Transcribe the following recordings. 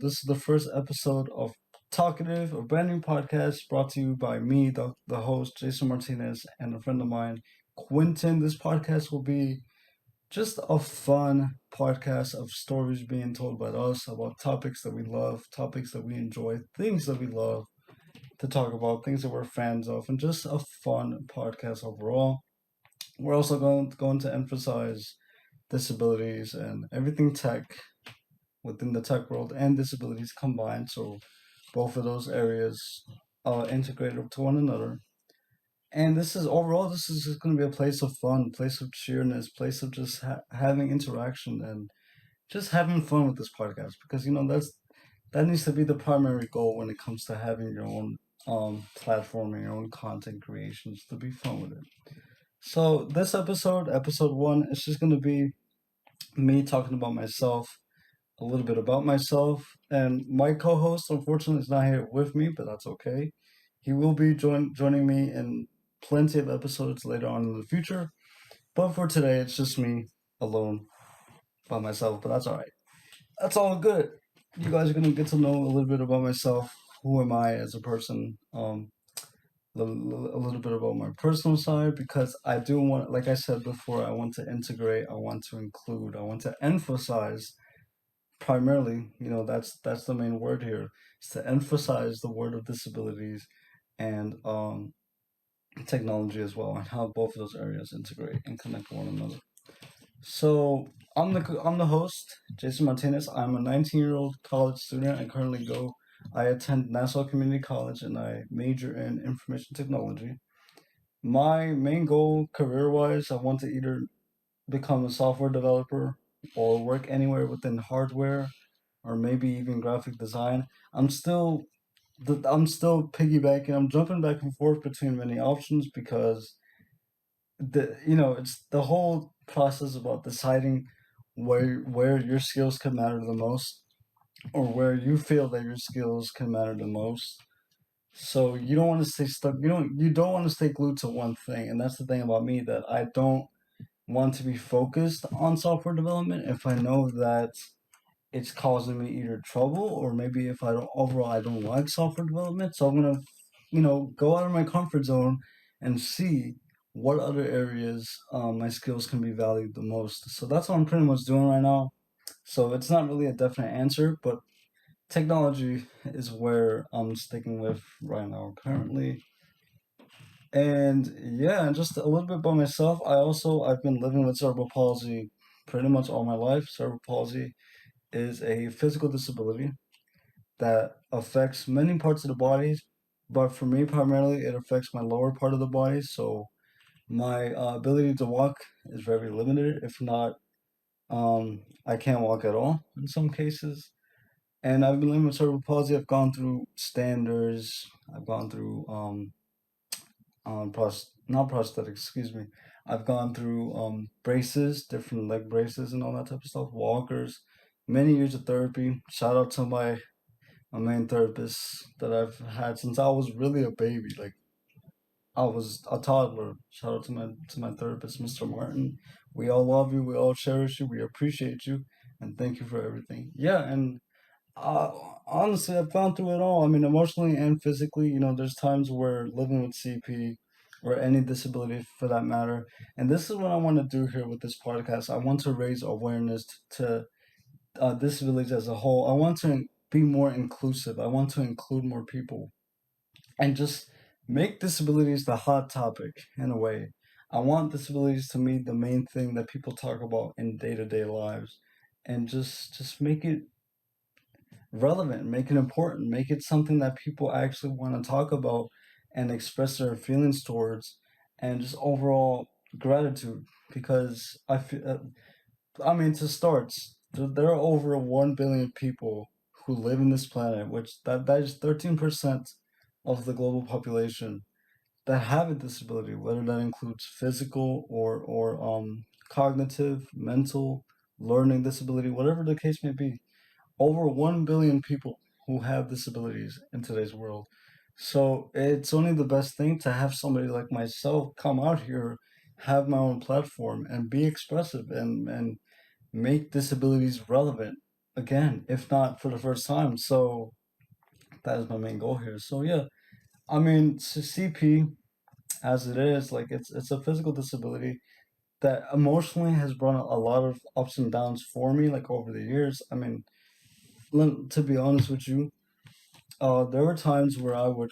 This is the first episode of Talkative, a brand new podcast brought to you by me, the host, Jason Martinez, and a friend of mine, Quentin. This podcast will be just a fun podcast of stories being told by us about topics that we love, topics that we enjoy, things that we love to talk about, things that we're fans of, and just a fun podcast overall. We're also going to emphasize disabilities and everything tech within the tech world and disabilities combined. So both of those areas integrated to one another. And this is overall, this is just going to be a place of fun, place of cheerness, place of just having interaction and just having fun with this podcast because that needs to be the primary goal when it comes to having your own platform and your own content creations to be fun with it. So this episode one, it's just going to be me talking about myself, a little bit about myself. And my co-host, unfortunately, is not here with me, but that's okay. He will be joining me in plenty of episodes later on in the future. But for today, it's just me alone by myself. But that's all right. That's all good. You guys are gonna get to know a little bit about myself. Who am I as a person? A little bit about my personal side because I do want, like I said before, I want to integrate, I want to include, I want to emphasize primarily, that's the main word here, is to emphasize the word of disabilities and technology as well, and how both of those areas integrate and connect one another. So I'm the host, Jason Martinez. I'm a 19-year-old college student. I attend Nassau Community College and I major in information technology. My main goal career-wise, I want to either become a software developer or work anywhere within hardware or maybe even graphic design. I'm still piggybacking. I'm jumping back and forth between many options because it's the whole process about deciding where your skills can matter the most or where you feel that your skills can matter the most. So you don't want to stay stuck. You don't want to stay glued to one thing, and that's the thing about me, that I don't want to be focused on software development if I know that it's causing me either trouble, or maybe if I don't like software development. So I'm gonna, go out of my comfort zone and see what other areas my skills can be valued the most. So that's what I'm pretty much doing right now. So it's not really a definite answer, but technology is where I'm sticking with right now currently. And yeah, and just a little bit about myself. I've been living with cerebral palsy pretty much all my life. Cerebral palsy is a physical disability that affects many parts of the body, but for me primarily it affects my lower part of the body. So my ability to walk is very limited. If not, I can't walk at all in some cases. And I've been living with cerebral palsy. I've gone through standards. I've gone through not prosthetics, excuse me. I've gone through braces, different leg braces and all that type of stuff, walkers, many years of therapy. Shout out to my main therapist that I've had since I was really a baby. Like I was a toddler. Shout out to my therapist, Mr. Martin. We all love you, we all cherish you, we appreciate you, and thank you for everything. Yeah, and uh, honestly, I've gone through it all. I mean, emotionally and physically. There's times where living with CP or any disability for that matter. And this is what I want to do here with this podcast. I want to raise awareness to disabilities as a whole. I want to be more inclusive. I want to include more people and just make disabilities the hot topic in a way. I want disabilities to be the main thing that people talk about in day-to-day lives, and just make it relevant, make it important, make it something that people actually want to talk about and express their feelings towards, and just overall gratitude. Because I mean, to start, there are over 1 billion people who live in this planet, which that is 13% of the global population that have a disability, whether that includes physical or cognitive, mental, learning disability, whatever the case may be. Over 1 billion people who have disabilities in today's world. So it's only the best thing to have somebody like myself come out here, have my own platform, and be expressive and make disabilities relevant again, if not for the first time. So that is my main goal here. So yeah, I mean, CP as it is, like it's a physical disability that emotionally has brought a lot of ups and downs for me, like over the years. I mean, to be honest with you, there were times where I would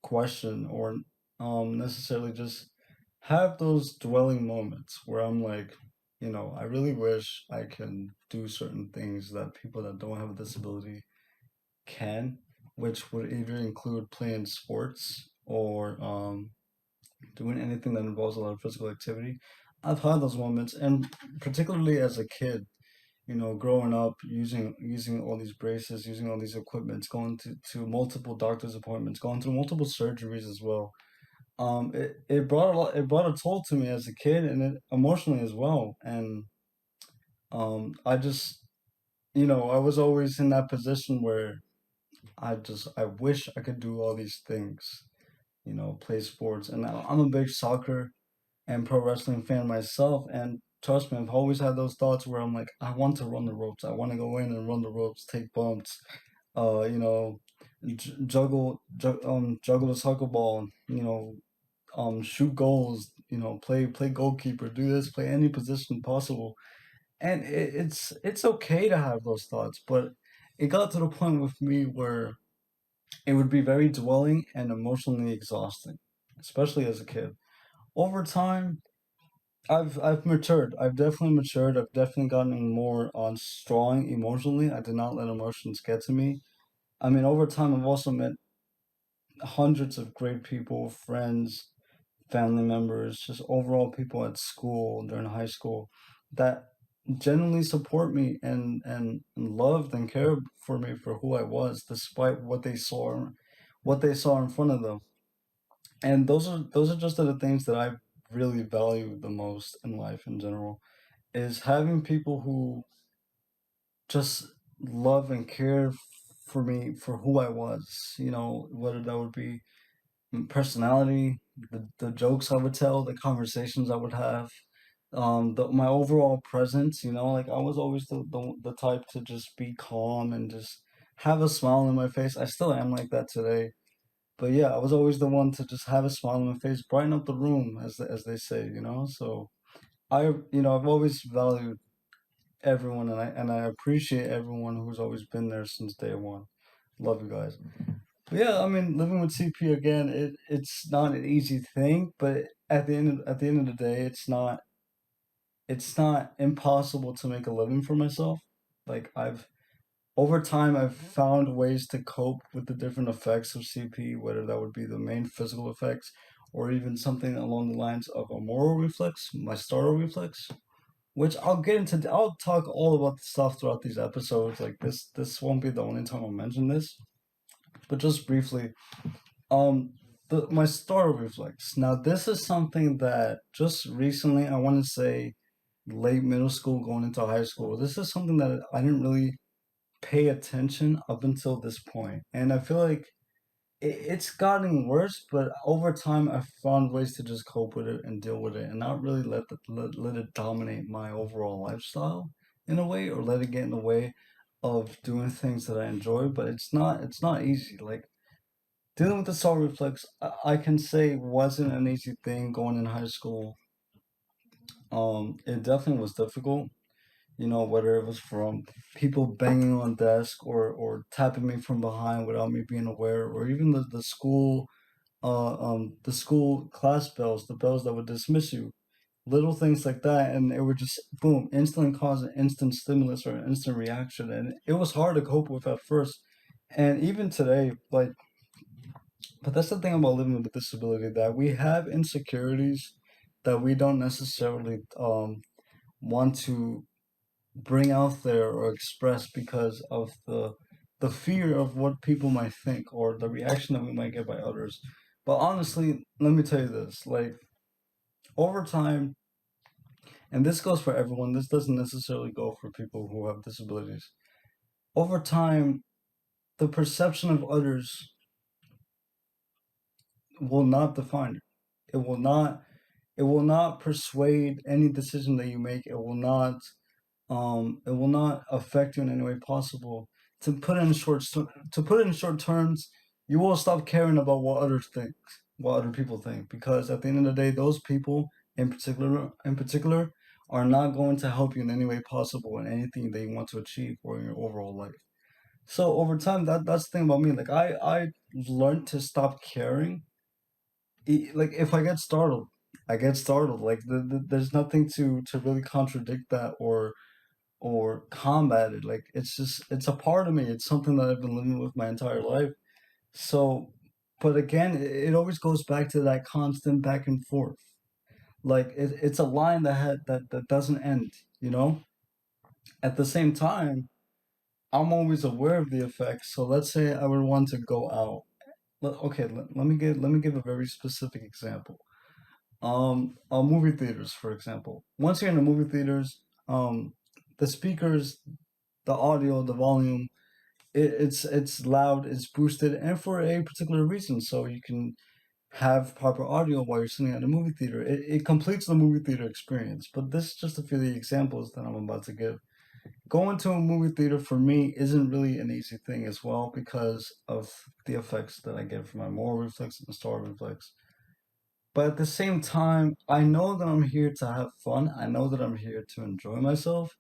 question or necessarily just have those dwelling moments where I'm like, I really wish I can do certain things that people that don't have a disability can, which would either include playing sports or doing anything that involves a lot of physical activity. I've had those moments, and particularly as a kid, growing up using all these braces, using all these equipments, going to multiple doctor's appointments, going through multiple surgeries as well. It brought a lot, it brought a toll to me as a kid, and it emotionally as well. And I just, I was always in that position where I wish I could do all these things, play sports. And I'm a big soccer and pro wrestling fan myself, and trust me, I've always had those thoughts where I'm like, I want to run the ropes. I want to go in and run the ropes, take bumps, uh, you know, juggle a soccer ball, shoot goals, play goalkeeper, do this, play any position possible. And it's okay to have those thoughts, but it got to the point with me where it would be very dwelling and emotionally exhausting, especially as a kid. Over time, I've matured. I've definitely matured. I've definitely gotten more on strong emotionally. I did not let emotions get to me. I mean, over time, I've also met hundreds of great people, friends, family members, just overall people at school during high school that genuinely support me and loved and cared for me for who I was, despite what they saw in front of them. And those are just the things that I really value the most in life in general is having people who just love and care for me for who I was, whether that would be personality, the jokes I would tell, the conversations I would have, my overall presence, like I was always the type to just be calm and just have a smile on my face. I still am like that today. But yeah, I was always the one to just have a smile on my face, brighten up the room, as they say. So I've always valued everyone, and I appreciate everyone who's always been there since day one. Love you guys. But yeah, I mean, living with CP again, it's not an easy thing, but at the end of the day, it's not impossible to make a living for myself. Like over time I've found ways to cope with the different effects of CP, whether that would be the main physical effects or even something along the lines of a moral reflex, my Star Reflex, which I'll get into. I'll talk all about the stuff throughout these episodes. Like this won't be the only time I'll mention this, but just briefly, um, my Star Reflex. Now, this is something that just recently, I want to say, late middle school, going into high school. This is something that I didn't really pay attention up until this point, and I feel like it's gotten worse. But over time, I've found ways to just cope with it and deal with it, and not really let it dominate my overall lifestyle in a way, or let it get in the way of doing things that I enjoy. But it's not easy. Like dealing with the Star Reflex, I can say wasn't an easy thing going in high school. It definitely was difficult. Whether it was from people banging on desk or tapping me from behind without me being aware, or even the school class bells, the bells that would dismiss you, little things like that, and it would just boom, instantly cause an instant stimulus or an instant reaction, and it was hard to cope with at first, and even today, like. But that's the thing about living with a disability, that we have insecurities that we don't necessarily want to bring out there or express because of the fear of what people might think or the reaction that we might get by others. But honestly, let me tell you this, like over time, and this goes for everyone, this doesn't necessarily go for people who have disabilities. Over time, the perception of others will not define you. It will not persuade any decision that you make. It will not it will not affect you in any way possible. To put it in short terms, you will stop caring about what others think, what other people think, because at the end of the day, those people in particular, are not going to help you in any way possible in anything that you want to achieve or in your overall life. So over time, that's the thing about me. Like I learned to stop caring. Like if I get startled, I get startled. Like there's nothing to really contradict that or combat it. Like it's a part of me. It's something that I've been living with my entire life. So, but again, it always goes back to that constant back and forth. Like it's a line that doesn't end. You know. At the same time, I'm always aware of the effects. So let's say I would want to go out. Okay, let me give a very specific example. Movie theaters, for example. Once you're in the movie theaters, the speakers, the audio, the volume, it's loud, it's boosted, and for a particular reason. So you can have proper audio while you're sitting at a movie theater. It completes the movie theater experience. But this is just a few of the examples that I'm about to give. Going to a movie theater for me isn't really an easy thing as well because of the effects that I get from my moral reflex and the star reflex. But at the same time, I know that I'm here to have fun. I know that I'm here to enjoy myself,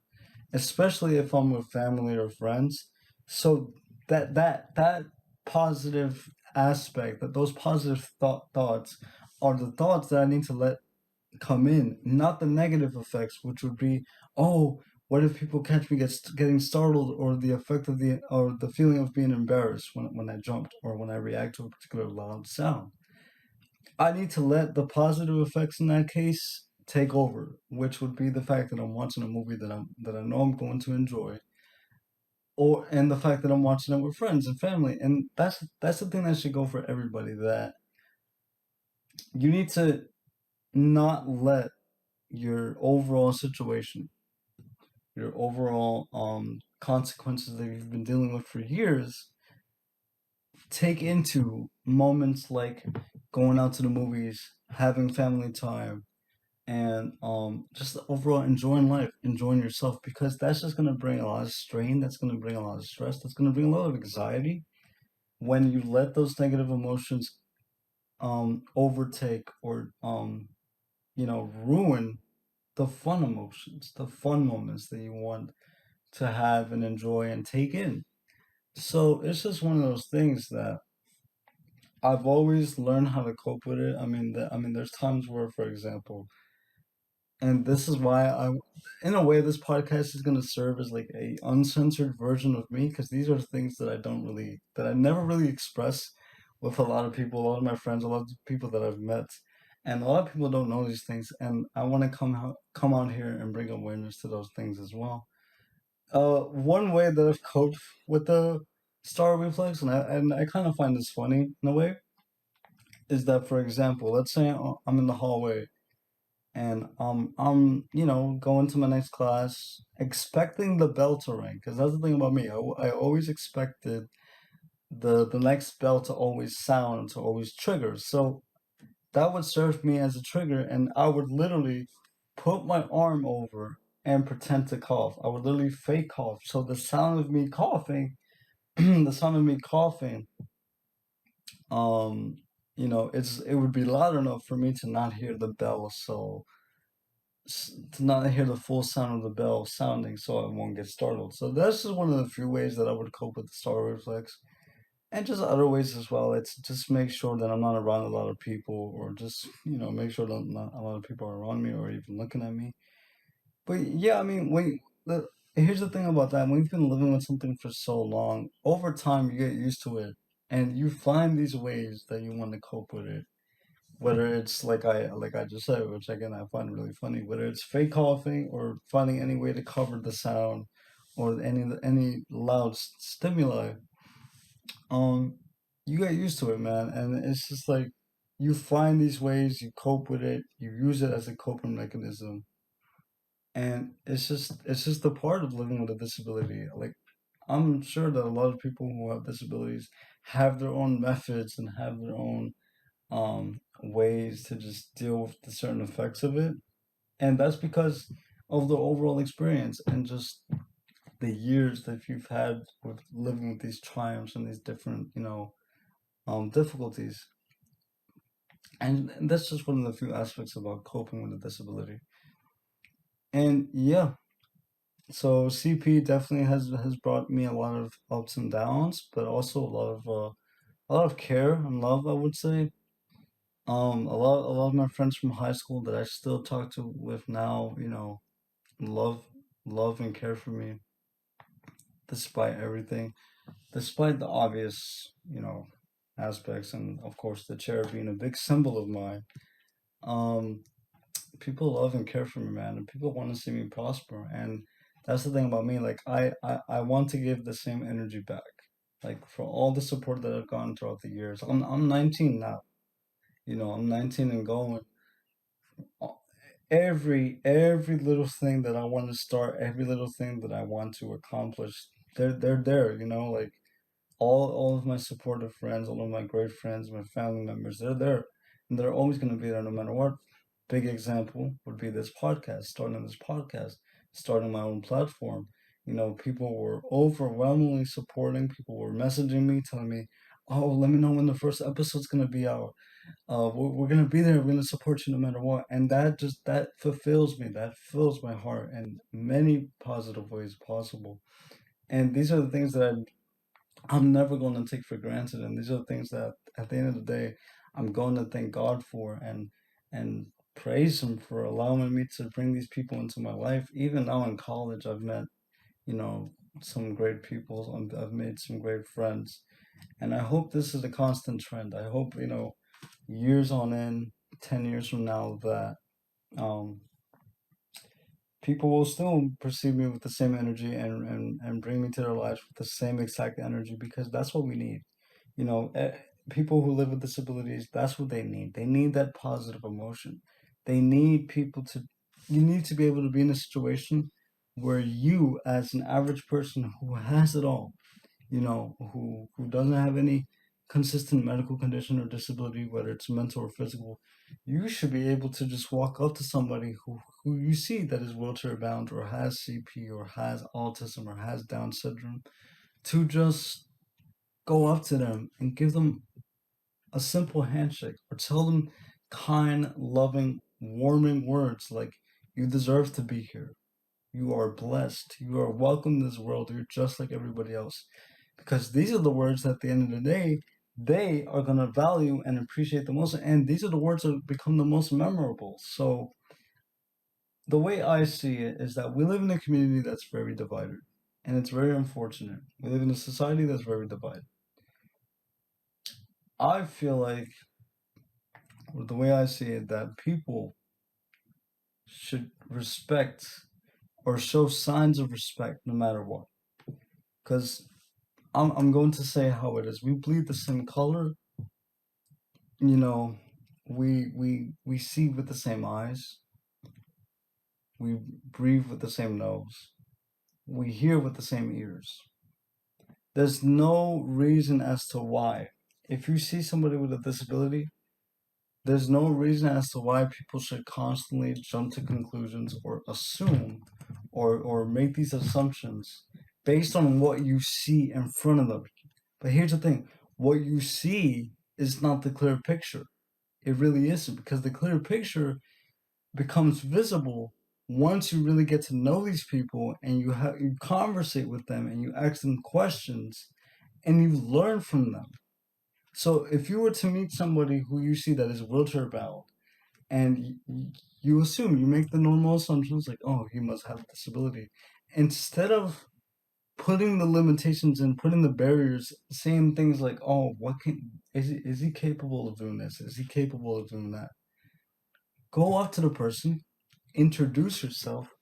especially if I'm with family or friends. So that positive aspect, that those positive thoughts are the thoughts that I need to let come in, not the negative effects, which would be, oh, what if people catch me getting startled, or the effect of the feeling of being embarrassed when I jumped or when I react to a particular loud sound. I need to let the positive effects in that case take over, which would be the fact that I'm watching a movie that I know I'm going to enjoy, or and the fact that I'm watching it with friends and family, and that's the thing that should go for everybody. That you need to not let your overall situation, your overall consequences that you've been dealing with for years, take into moments like going out to the movies, having family time, and just overall enjoying life, enjoying yourself, because that's just gonna bring a lot of strain. That's gonna bring a lot of stress. That's gonna bring a lot of anxiety when you let those negative emotions overtake or ruin the fun emotions, the fun moments that you want to have and enjoy and take in. So it's just one of those things that I've always learned how to cope with it. I mean, there's times where, for example, and this is why in a way, this podcast is going to serve as like a uncensored version of me, because these are things that I never really express with a lot of people, a lot of my friends, a lot of people that I've met, and a lot of people don't know these things, and I want to come out here and bring awareness to those things as well. One way that I've coped with the star reflex, and I kind of find this funny in a way, is that, for example, let's say I'm in the hallway and I'm going to my next class, expecting the bell to ring, because that's the thing about me. I always expected the next bell to always sound, to always trigger. So that would serve me as a trigger, and I would literally put my arm over and pretend to cough. I would literally fake cough. So the sound of me coughing, the sound of me coughing, um, it would be loud enough for me to not hear the bell. So to not hear the full sound of the bell sounding, so I won't get startled. So that's just one of the few ways that I would cope with the star reflex. And just other ways as well. It's just make sure that I'm not around a lot of people, or just make sure that not a lot of people are around me or even looking at me. But yeah, I mean, here's the thing about that. When you've been living with something for so long, over time you get used to it, and you find these ways that you want to cope with it. Whether it's like I just said, which again I find really funny, whether it's fake coughing or finding any way to cover the sound or any loud stimuli, um, you get used to it, man, and it's just like you find these ways, you cope with it, you use it as a coping mechanism, and it's just a part of living with a disability. Like I'm sure that a lot of people who have disabilities have their own methods and have their own ways to just deal with the certain effects of it. And that's because of the overall experience and just the years that you've had with living with these triumphs and these different, difficulties. And that's just one of the few aspects about coping with a disability. And yeah, so CP definitely has brought me a lot of ups and downs, but also a lot of care and love, I would say. A lot of my friends from high school that I still talk to with now, love love and care for me despite everything, despite the obvious, aspects, and of course the chair being a big symbol of mine. Um, People love and care for me, man, and people want to see me prosper. And that's the thing about me. Like I want to give the same energy back. Like for all the support that I've gotten throughout the years. I'm 19 now. I'm 19 and going. Every little thing that I want to start, every little thing that I want to accomplish, they're there. Like all of my supportive friends, all of my great friends, my family members, they're there. And they're always going to be there no matter what. Big example would be this podcast, starting my own platform. People were overwhelmingly supporting. People were messaging me, telling me, "Oh, let me know when the first episode's gonna be out. We're gonna be there. We're gonna support you no matter what." And that fulfills me. That fills my heart in many positive ways possible. And these are the things that I'm never going to take for granted. And these are the things that at the end of the day, I'm going to thank God for and praise Him for allowing me to bring these people into my life. Even now in college, I've met, you know, some great people. I've made some great friends. And I hope this is a constant trend. I hope, years on end, 10 years from now, that um, people will still perceive me with the same energy and bring me to their lives with the same exact energy because that's what we need. You know, eh, People who live with disabilities, that's what they need. They need that positive emotion. They need people to, you need to be able to be in a situation where you, as an average person who has it all, who doesn't have any consistent medical condition or disability, whether it's mental or physical, you should be able to just walk up to somebody who you see that is wheelchair bound or has CP or has autism or has Down syndrome, to just go up to them and give them a simple handshake or tell them kind, loving, warming words like, "You deserve to be here. You are blessed. You are welcome in this world. You're just like everybody else." Because these are the words that at the end of the day, they are going to value and appreciate the most. And these are the words that become the most memorable. So the way I see it is that we live in a community that's very divided. And it's very unfortunate. We live in a society that's very divided. I feel like, or the way I see it, that people should respect or show signs of respect no matter what. Because I'm going to say how it is. We bleed the same color, you know, we see with the same eyes, we breathe with the same nose, we hear with the same ears. There's no reason as to why. If you see somebody with a disability, there's no reason as to why people should constantly jump to conclusions or assume or make these assumptions based on what you see in front of them. But here's the thing, what you see is not the clear picture. It really isn't, because the clear picture becomes visible once you really get to know these people and you conversate with them and you ask them questions and you learn from them. So if you were to meet somebody who you see that is wheelchair bound and you assume, you make the normal assumptions like, "Oh, he must have a disability," instead of putting the limitations and putting the barriers, saying things like, "Oh, what can is he capable of doing this? Is he capable of doing that?" Go up to the person, introduce yourself,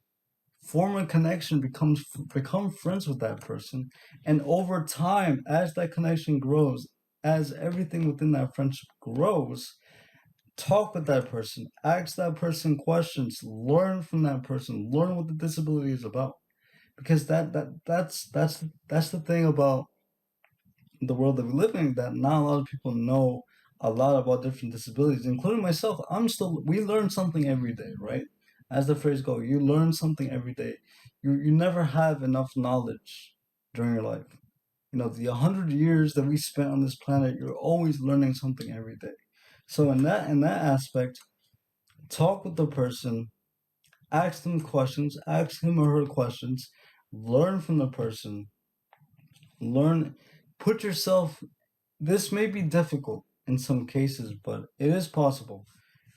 form a connection, become friends with that person, and over time, as that connection grows, as everything within that friendship grows, talk with that person, ask that person questions, learn from that person, learn what the disability is about. Because that's the thing about the world that we live in, that not a lot of people know a lot about different disabilities, including myself. We learn something every day, right? As the phrase goes, you learn something every day. You never have enough knowledge during your life. You know, the 100 years that we spent on this planet, you're always learning something every day. So in that aspect, talk with the person, ask them questions, ask him or her questions, learn from the person, learn, put yourself. This may be difficult in some cases, but it is possible.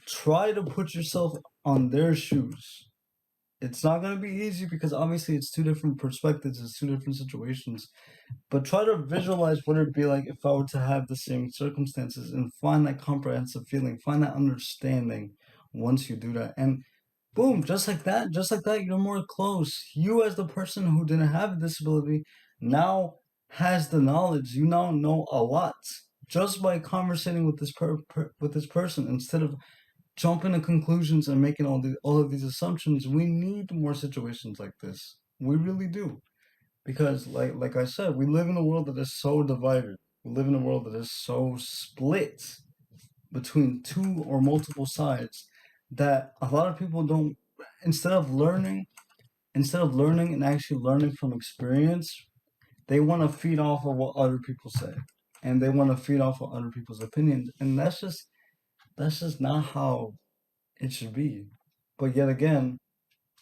Try to put yourself on their shoes. It's not going to be easy because obviously it's two different perspectives, it's two different situations. But try to visualize what it'd be like if I were to have the same circumstances and find that comprehensive feeling, find that understanding once you do that. And boom, just like that, you're more close. You, as the person who didn't have a disability, now has the knowledge. You now know a lot just by conversating with with this person instead of jumping to conclusions and making all of these assumptions. We need more situations like this. We really do because like I said, we live in a world that is so divided. We live in a world that is so split between two or multiple sides that a lot of people don't, instead of learning and actually learning from experience, they want to feed off of what other people say, and they want to feed off of other people's opinions, and that's just not how it should be. But yet again,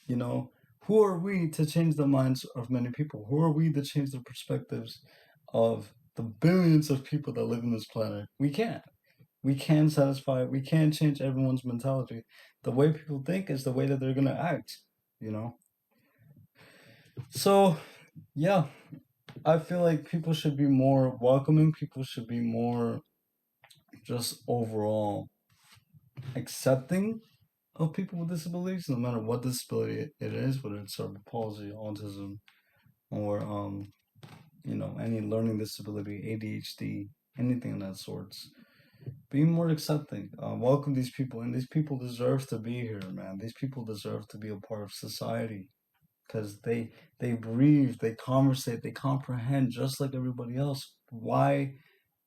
you know, who are we to change the minds of many people? Who are we to change the perspectives of the billions of people that live in this planet? We can't. We can satisfy, we can change everyone's mentality. The way people think is the way that they're going to act, you know? So, yeah, I feel like people should be more welcoming. People should be more just overall accepting of people with disabilities, no matter what disability it is, whether it's cerebral palsy, autism, or any learning disability, ADHD, anything of that sorts. Be more accepting. Welcome these people, and these people deserve to be here, man. These people deserve to be a part of society because they breathe, they conversate, they comprehend just like everybody else. Why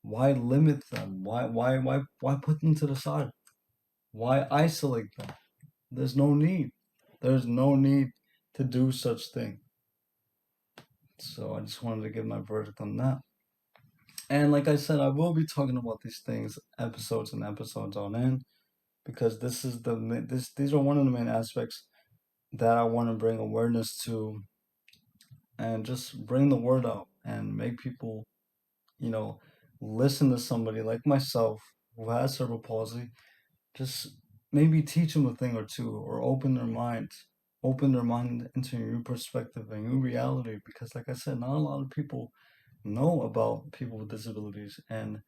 limit them? Why put them to the side? Why isolate them? There's no need. There's no need to do such thing. So I just wanted to give my verdict on that. And like I said, I will be talking about these things episodes and episodes on end because these are one of the main aspects that I want to bring awareness to and just bring the word out and make people, you know, listen to somebody like myself who has cerebral palsy, just maybe teach them a thing or two or open their mind into a new perspective, a new reality. Because, like I said, not a lot of people know about people with disabilities and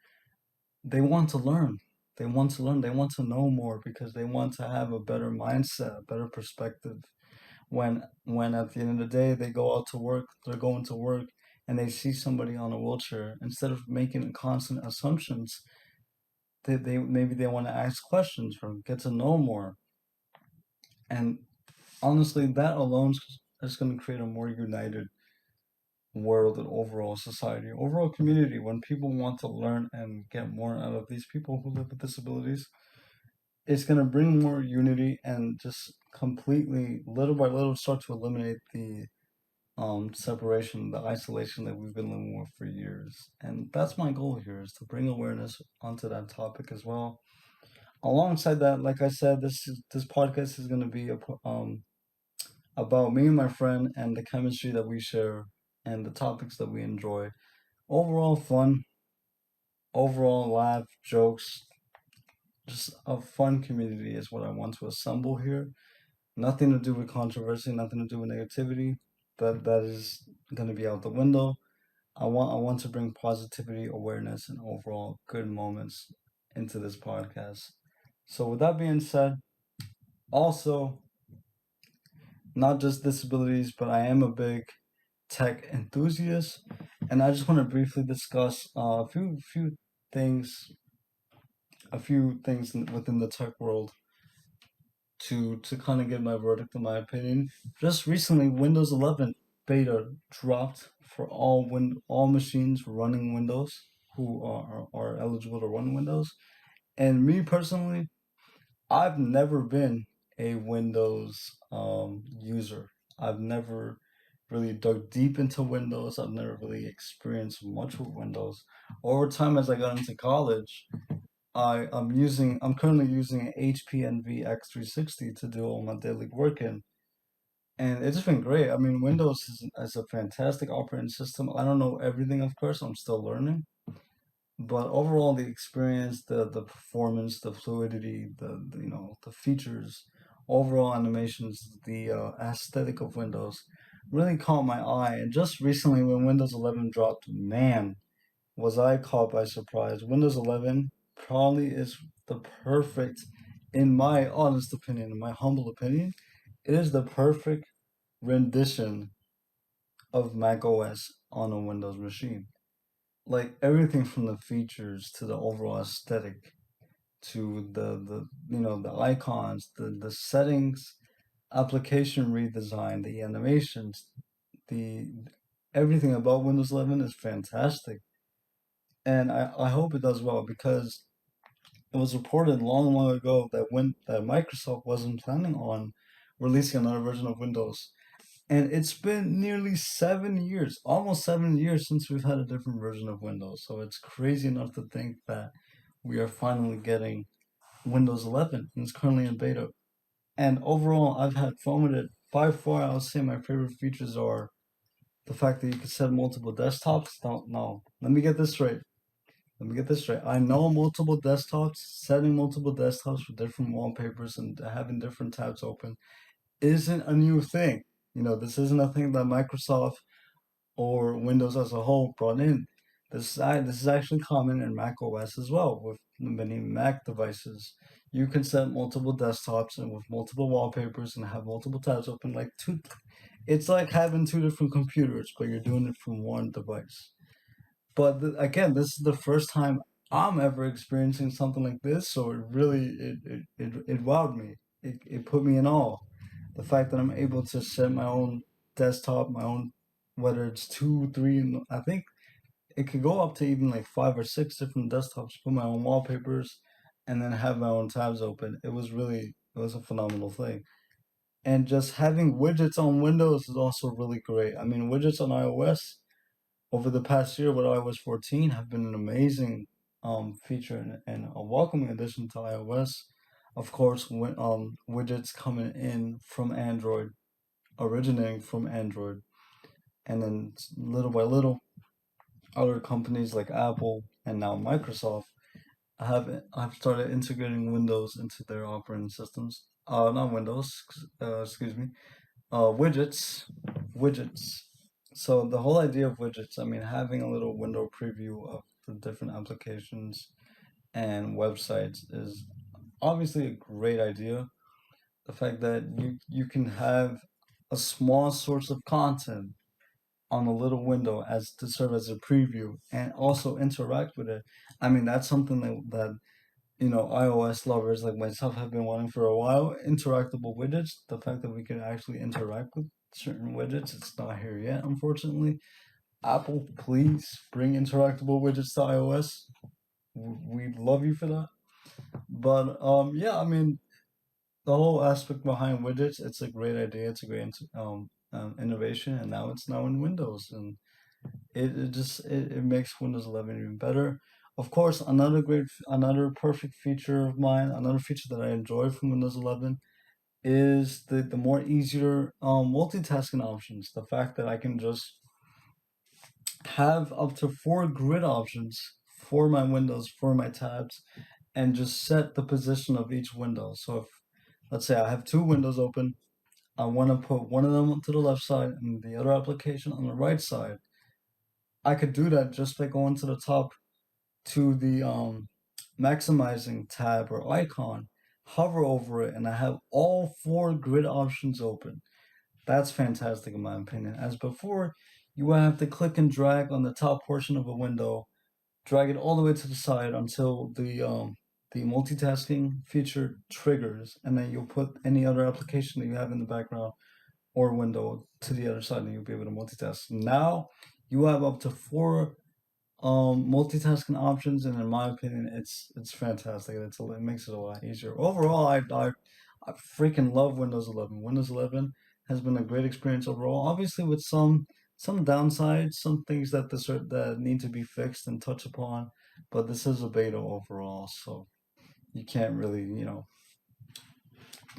they want to learn. They want to learn. They want to know more because they want to have a better mindset, a better perspective. When at the end of the day they go out to work, they're going to work and they see somebody on a wheelchair, instead of making constant assumptions, they maybe they want to ask questions or get to know more. And honestly, that alone is going to create a more united world and overall society, overall community. When people want to learn and get more out of these people who live with disabilities, it's going to bring more unity and just completely, little by little, start to eliminate the separation, the isolation that we've been living with for years. And that's my goal here, is to bring awareness onto that topic as well. Alongside that, like I said, this podcast is going to be about me and my friend and the chemistry that we share and the topics that we enjoy. Overall fun, overall laugh, jokes, just a fun community is what I want to assemble here. Nothing to do with controversy, nothing to do with negativity. That is going to be out the window. I want to bring positivity, awareness, and overall good moments into this podcast. So with that being said, also not just disabilities, but I am a big tech enthusiast, and I just want to briefly discuss things, within the tech world to kind of give my verdict and my opinion. Just recently, Windows 11 beta dropped for all machines running Windows who are eligible to run Windows. And me personally, I've never been a Windows user. I've never really dug deep into Windows. I've never really experienced much with Windows. Over time, as I got into college, I'm currently using an HP Envy X360 to do all my daily work in, and it's been great. I mean, Windows is a fantastic operating system. I don't know everything, of course. I'm still learning, but overall, the experience, the performance, the fluidity, the features, overall animations, the aesthetic of Windows really caught my eye. And just recently, when Windows 11 dropped, man, was I caught by surprise. Windows 11 probably is the perfect, in my honest opinion, in my humble opinion, it is the perfect rendition of Mac OS on a Windows machine. Like everything from the features to the overall aesthetic to the icons, the settings, application redesign, the animations, the everything about Windows 11 is fantastic. And I hope it does well because it was reported long, long ago that Microsoft wasn't planning on releasing another version of Windows. And it's been nearly 7 years, almost 7 years since we've had a different version of Windows. So it's crazy enough to think that we are finally getting Windows 11 and it's currently in beta. And overall, I've had fun with it. By far, I would say my favorite features are the fact that you can set multiple desktops. Don't know. Let me get this straight. Let me get this straight. I know multiple desktops, setting multiple desktops for different wallpapers and having different tabs open isn't a new thing. This isn't a thing that Microsoft or Windows as a whole brought in. This is actually common in Mac OS as well with many Mac devices. You can set multiple desktops and with multiple wallpapers and have multiple tabs open like two. It's like having two different computers, but you're doing it from one device. But again, this is the first time I'm ever experiencing something like this, so it really it wowed me. It put me in awe. The fact that I'm able to set my own desktop, my own whether it's two, three, I think it could go up to even like five or six different desktops, put my own wallpapers, and then have my own tabs open. It was a phenomenal thing. And just having widgets on Windows is also really great. I mean, widgets on iOS over the past year with iOS 14 have been an amazing feature and a welcoming addition to iOS. Of course, when widgets coming in from Android, originating from Android, and then little by little, other companies like Apple and now Microsoft have started integrating Windows into their operating systems. Not Windows, excuse me. Widgets. So the whole idea of widgets, I mean, having a little window preview of the different applications and websites is obviously a great idea. The fact that you can have a small source of content on a little window as to serve as a preview and also interact with it. I mean, that's something that iOS lovers like myself have been wanting for a while. Interactable widgets, the fact that we can actually interact with certain widgets, it's not here yet, unfortunately. Apple, please bring interactable widgets to iOS. We'd love you for that. But yeah, I mean, the whole aspect behind widgets, it's a great idea. It's a great innovation, and now it's now in Windows, and it makes Windows 11 even better. Of course, another perfect feature of mine, another feature that I enjoy from Windows 11 is the more easier multitasking options. The fact that I can just have up to four grid options for my windows, for my tabs, and just set the position of each window. So if, let's say I have two windows open, I want to put one of them to the left side and the other application on the right side. I could do that just by going to the top to the maximizing tab or icon, hover over it, and I have all four grid options open. That's fantastic in my opinion. As before, you would have to click and drag on the top portion of a window, drag it all the way to the side until the multitasking feature triggers, and then you'll put any other application that you have in the background or window to the other side, and you'll be able to multitask. Now you have up to four multitasking options, and in my opinion, it's fantastic. It makes it a lot easier. Overall, I freaking love Windows 11. Windows 11 has been a great experience overall. Obviously, with some downsides, some things that need to be fixed and touched upon, but this is a beta overall, so you can't really,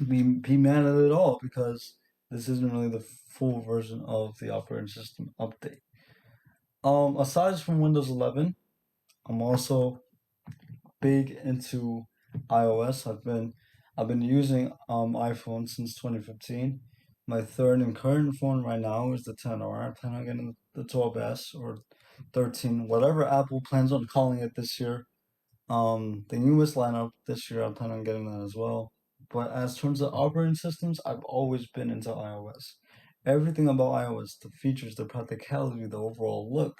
be mad at it all because this isn't really the full version of the operating system update. Aside from Windows 11, I'm also big into iOS. I've been using iPhone since 2015. My third and current phone right now is the 10R. I plan on getting the 12S or 13, whatever Apple plans on calling it this year. The newest lineup this year, I plan on getting that as well. But as terms of operating systems, I've always been into iOS. Everything about iOS, the features, the practicality, the overall look,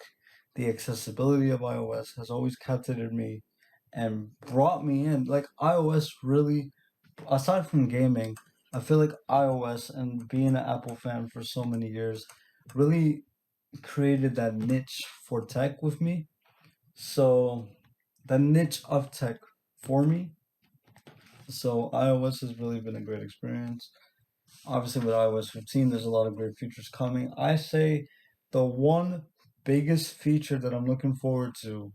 the accessibility of iOS has always captivated me and brought me in. Like iOS really, aside from gaming, I feel like iOS and being an Apple fan for so many years really created that niche for tech with me. So the niche of tech for me. So iOS has really been a great experience. Obviously, with iOS 15, there's a lot of great features coming. I say the one biggest feature that I'm looking forward to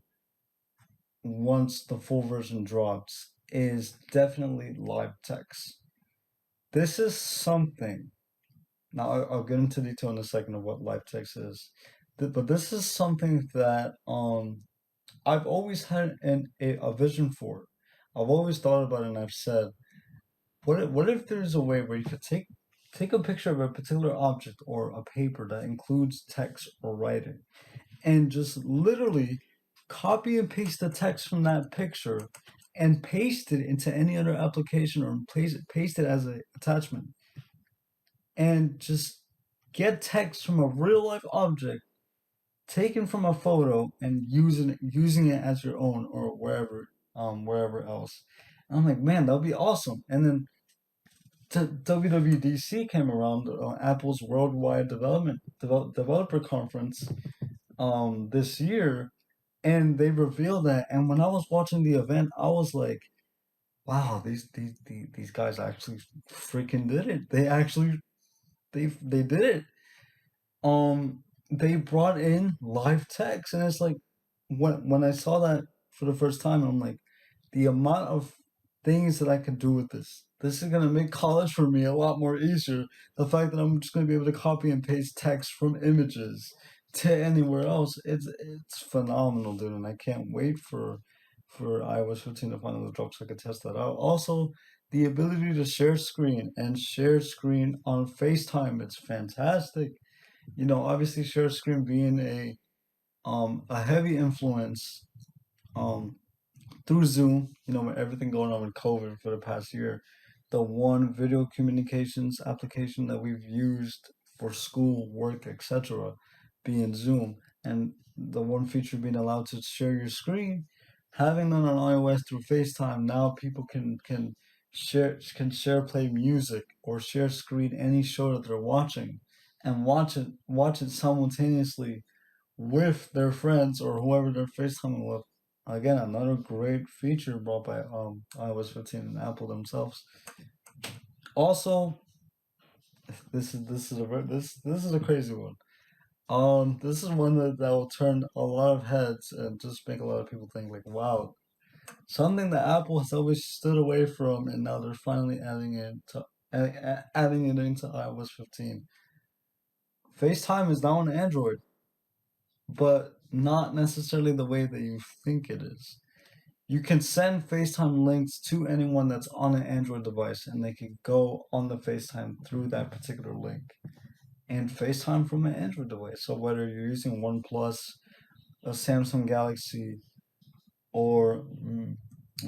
once the full version drops is definitely live text. This is something. Now, I'll get into detail in a second of what live text is. But this is something that I've always had a vision for. I've always thought about it and I've said, what if there's a way where you could take a picture of a particular object or a paper that includes text or writing and just literally copy and paste the text from that picture and paste it into any other application or paste it as an attachment and just get text from a real life object taken from a photo and using it as your own or wherever else. And I'm like, man, that would be awesome. And then WWDC came around, Apple's Worldwide Developer Conference, this year, and they revealed that. And when I was watching the event, I was like, "Wow, these guys actually freaking did it! They did it." They brought in live text, and it's like when I saw that for the first time, I'm like, the amount of things that I can do with this. This is gonna make college for me a lot more easier. The fact that I'm just gonna be able to copy and paste text from images to anywhere else, it's phenomenal, dude, and I can't wait for iOS 15 to finally drop so I can test that out. Also, the ability to share screen on FaceTime, it's fantastic. Obviously share screen being a heavy influence um through Zoom, with everything going on with COVID for the past year, the one video communications application that we've used for school, work, etc., being Zoom, and the one feature being allowed to share your screen, having that on iOS through FaceTime, now people can share play music or share screen any show that they're watching and watch it simultaneously with their friends or whoever they're FaceTiming with. Again, another great feature brought by iOS 15 and Apple themselves. Also, this is a crazy one. This is one that will turn a lot of heads and just make a lot of people think like, wow, something that Apple has always stood away from, and now they're finally adding it into iOS 15. FaceTime is now on Android, but not necessarily the way that you think it is. You can send FaceTime links to anyone that's on an Android device, and they can go on the FaceTime through that particular link and FaceTime from an Android device. So whether you're using OnePlus, a Samsung Galaxy, or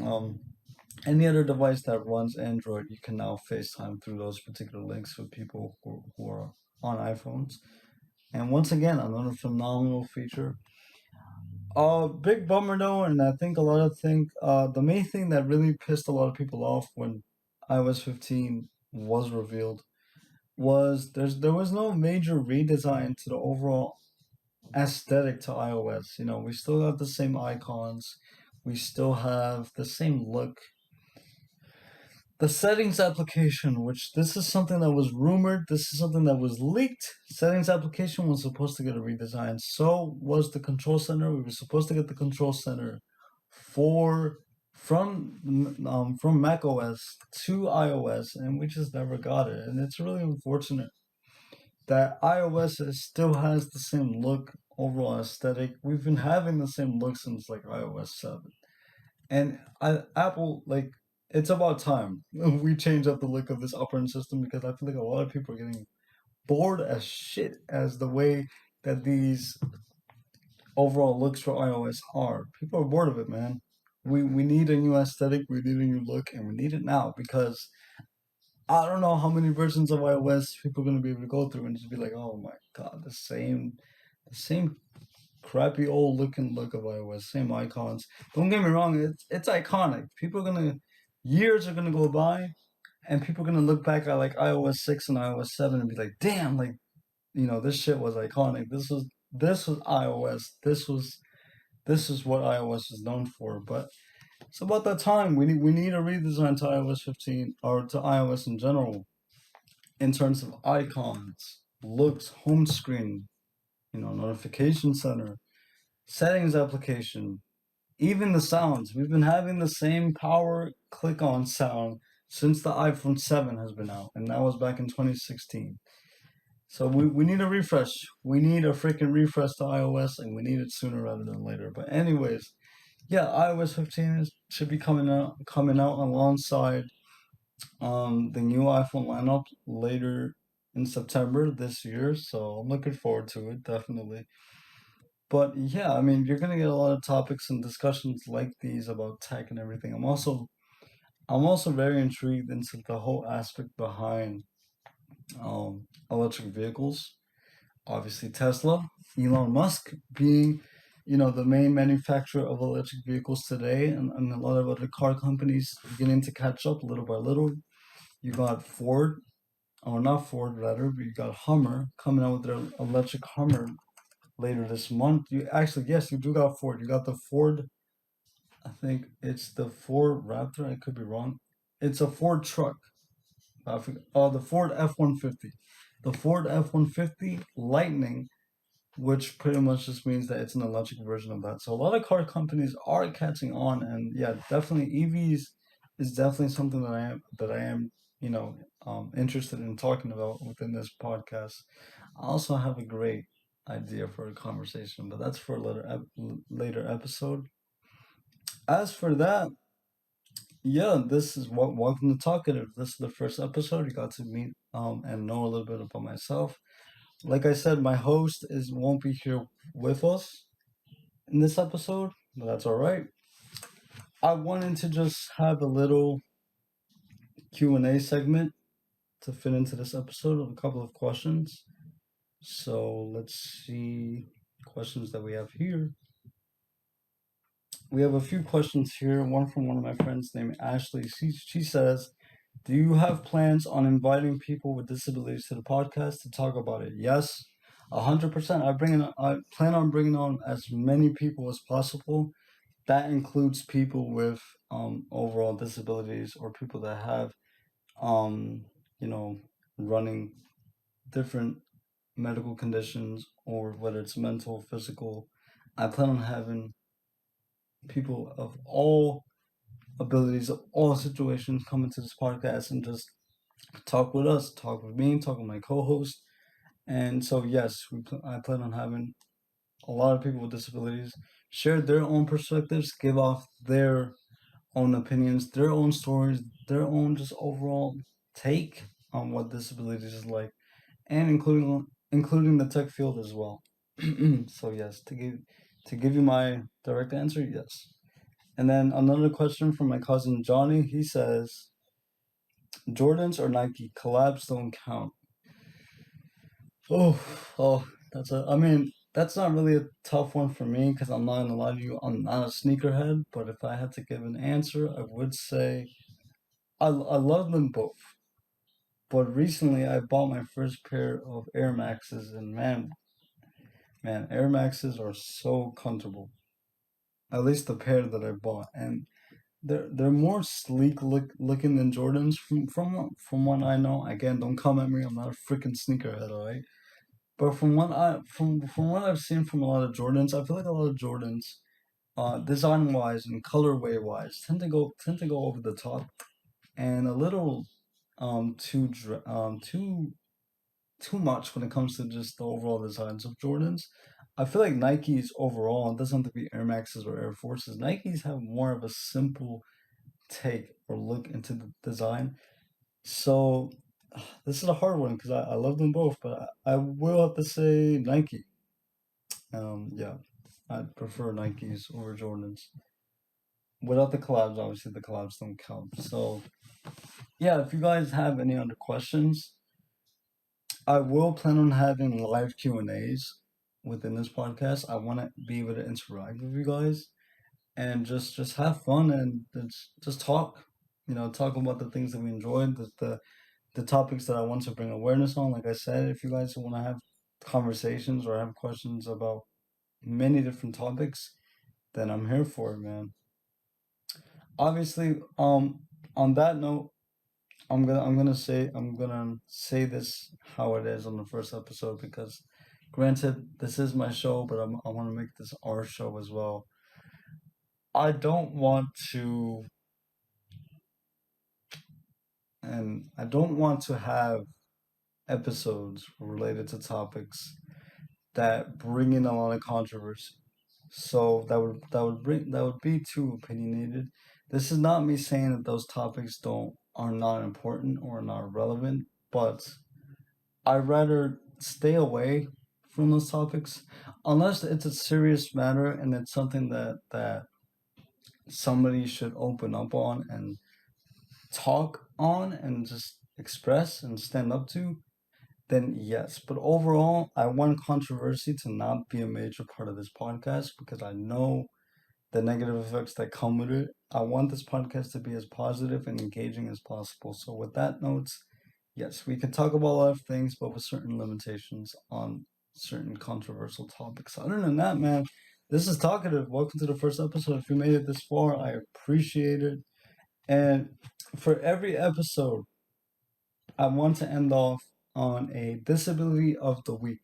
um, any other device that runs Android, you can now FaceTime through those particular links with people who are on iPhones. And once again, another phenomenal feature. Big bummer though, and I think the main thing that really pissed a lot of people off when iOS 15 was revealed was there was no major redesign to the overall aesthetic to iOS. We still have the same icons, we still have the same look. The settings application, which this is something that was rumored, this is something that was leaked. Settings application was supposed to get a redesign. So was the control center. We were supposed to get the control center for from Mac OS to iOS, and we just never got it. And it's really unfortunate that iOS still has the same look, overall aesthetic. We've been having the same look since like iOS 7. And Apple, like, it's about time we change up the look of this operating system because I feel like a lot of people are getting bored as shit as the way that these overall looks for iOS are. People are bored of it, man. We need a new aesthetic, we need a new look, and we need it now because I don't know how many versions of iOS people are gonna be able to go through and just be like, oh my god, the same crappy old looking look of iOS, same icons. Don't get me wrong, it's iconic. People are gonna years are gonna go by and people are gonna look back at like iOS 6 and iOS 7 and be like, damn, like, this shit was iconic. This was iOS. This is what iOS is known for. But it's about that time. We need a redesign to iOS 15 or to iOS in general in terms of icons, looks, home screen, notification center, settings application, even the sounds. We've been having the same power click on sound since the iPhone 7 has been out, and that was back in 2016. So we need a refresh. We need a freaking refresh to iOS, and we need it sooner rather than later. But anyways, yeah, iOS 15 should be coming out alongside the new iPhone lineup later in September this year. So I'm looking forward to it, definitely. But yeah, I mean, you're gonna get a lot of topics and discussions like these about tech and everything. I'm also very intrigued into the whole aspect behind electric vehicles. Obviously, Tesla, Elon Musk being, the main manufacturer of electric vehicles today, and a lot of other car companies beginning to catch up little by little. You got Ford, or not Ford rather, but you got Hummer coming out with their electric Hummer later this month. You actually, yes, you do got Ford. You got the Ford. I think it's the Ford Raptor. I could be wrong. It's a Ford truck. I forget. Oh, the Ford F-150. The Ford F-150 Lightning, which pretty much just means that it's an electric version of that. So a lot of car companies are catching on, and yeah, definitely EVs is definitely something that I am interested in talking about within this podcast. I also have a great idea for a conversation, but that's for a later episode. As for that, yeah, this is what welcome to Talkative. This is the first episode. You got to meet and know a little bit about myself. Like I said, my host is won't be here with us in this episode, but that's all right. I wanted to just have a little Q&A segment to fit into this episode of a couple of questions. So let's see questions that we have here. We have a few questions here. One from one of my friends named Ashley. She says, "Do you have plans on inviting people with disabilities to the podcast to talk about it?" Yes, 100%. I plan on bringing on as many people as possible. That includes people with overall disabilities or people that have um, you know running different medical conditions or whether it's mental, physical. I plan on having people of all abilities, of all situations come into this podcast and just talk with us, talk with me, talk with my co-host. And so, yes, I plan on having a lot of people with disabilities share their own perspectives, give off their own opinions, their own stories, their own just overall take on what disabilities is like, and including the tech field as well. So yes, to give you my direct answer, yes. And then another question from my cousin Johnny. He says, Jordans or Nike collabs don't count. Oh, oh, I mean, that's not really a tough one for me because I'm not gonna lie to you, I'm not a sneakerhead. But if I had to give an answer, I would say I love them both. But recently, I bought my first pair of Air Maxes, and man, Air Maxes are so comfortable. At least the pair that I bought, and they're more sleek looking than Jordans from what I know. Again, don't come at me. I'm not a freaking sneakerhead, all right? But from what I've seen from a lot of Jordans, I feel like a lot of Jordans, design wise and colorway wise, tend to go over the top and a little too much when it comes to just the overall designs of Jordans. I feel like Nikes overall, it doesn't have to be Air Maxes or Air Forces. Nikes have more of a simple take or look into the design. So this is a hard one because I love them both, but I will have to say Nike. Yeah, I'd prefer Nikes over Jordans. Without the collabs, obviously the collabs don't count. So yeah, if you guys have any other questions, I will plan on having live Q and A's within this podcast. I want to be able to interact with you guys and just have fun and just talk. You know, talk about the things that we enjoyed, the topics that I want to bring awareness on. Like I said, if you guys want to have conversations or have questions about many different topics, then I'm here for it, man. Obviously, on that note, I'm gonna say this how it is on the first episode because, granted, this is my show, but I want to make this our show as well. I don't want to, and I don't want to have episodes related to topics that bring in a lot of controversy. So that would be too opinionated. This is not me saying that those topics don't are not important or not relevant, but I'd rather stay away from those topics unless it's a serious matter and it's something that somebody should open up on and talk on and just express and stand up to, then yes. But overall, I want controversy to not be a major part of this podcast because I know the negative effects that come with it. I want this podcast to be as positive and engaging as possible. So, with that notes, yes, we can talk about a lot of things, but with certain limitations on certain controversial topics. Other than that, man, this is Talkative. Welcome to the first episode. If you made it this far, I appreciate it. And for every episode, I want to end off on a disability of the week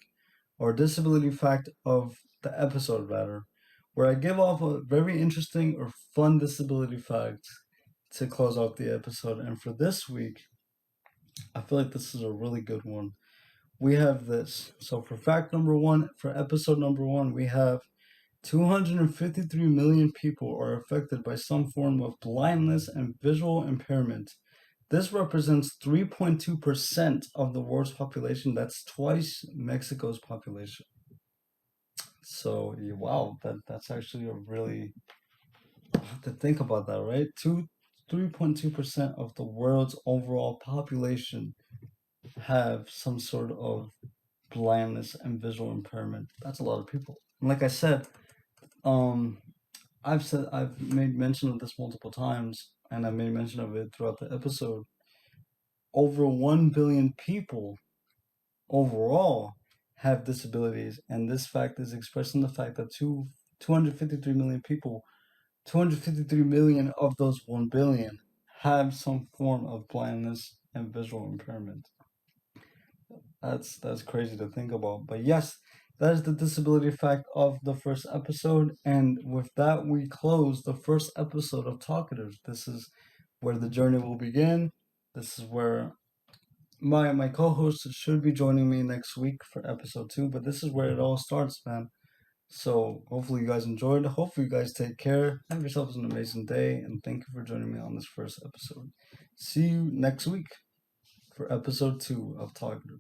or disability fact of the episode, rather, where I give off a very interesting or fun disability fact to close off the episode. And for this week, I feel like this is a really good one. We have this. So for fact number one, for episode number one, we have 253 million people are affected by some form of blindness and visual impairment. This represents 3.2% of the world's population. That's twice Mexico's population. So, wow, that's actually a really have to think about that, right? 3.2% of the world's overall population have some sort of blindness and visual impairment. That's a lot of people. And like I said, um, I've made mention of this multiple times, and I made mention of it throughout the episode. Over 1 billion people overall have disabilities, and this fact is expressed in the fact that 253 million people, 253 million of those 1 billion have some form of blindness and visual impairment. That's crazy to think about. But yes, that is the disability fact of the first episode. And with that, we close the first episode of Talkative. This is where the journey will begin. This is where my co-host should be joining me next week for episode two. But this is where it all starts, man. So hopefully you guys enjoyed. Hopefully you guys take care. Have yourselves an amazing day, and thank you for joining me on this first episode. See you next week for episode two of Talkative.